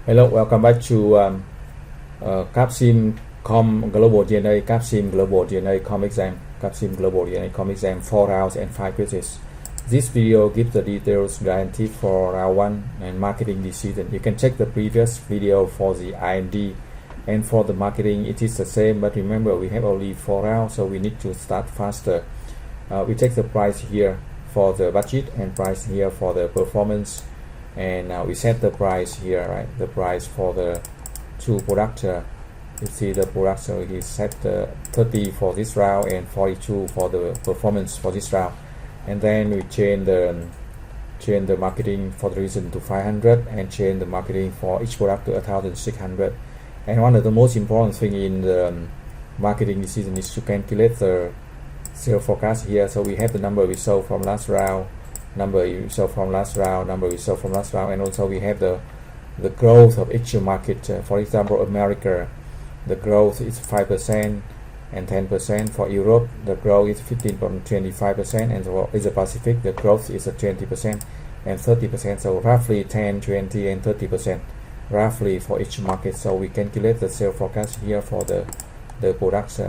Hello, welcome back to Capsim GlobalDNA, Capsim GlobalDNA CompXM, Capsim GlobalDNA CompXM 4 rounds and 5 quizzes. This video gives the details guaranteed for round 1 and marketing decision. You can check the previous video for the IND, and for the marketing it is the same, but remember we have only 4 rounds, so we need to start faster. We take the price here for the budget and price here for the performance, and we set the price here, right? The price for the two products. You see the products, so he set 30 for this round and 42 for the performance for this round, and then we change the marketing for the reason to 500 and change the marketing for each product to 1,600. And one of the most important thing in the marketing decision is to calculate the sales forecast here. So we have the number we sold from last round, number we sold from last round, number we sold from last round, and also we have the growth of each market. For example, America, the growth is 5% and 10%. For Europe, the growth is 15.25%, and for Asia Pacific, the growth is 20% and 30%. So roughly 10, 20, and 30% roughly for each market. So we calculate the sales forecast here for the products,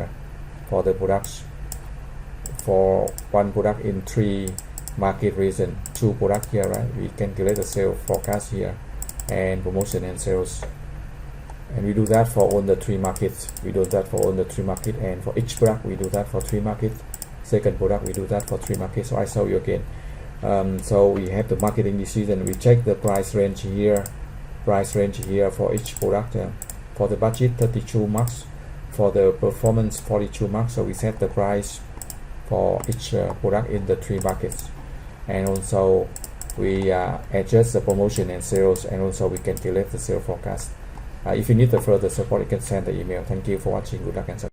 for one product in 3 market region, 2 products here, right? We calculate the sales forecast here and promotion and sales, and we do that for all the 3 markets. We do that for all the 3 markets, and for each product we do that for 3 markets. Second product we do that for 3 markets. So I show you again. So we have the marketing decision. We check the price range here for each product. For the budget 32 marks, for the performance 42 marks. So we set the price for each product in the 3 markets, and also we adjust the promotion and sales, and also we calculate the sales forecast. If you need the further support, you can send the email. Thank you for watching. Good luck and success.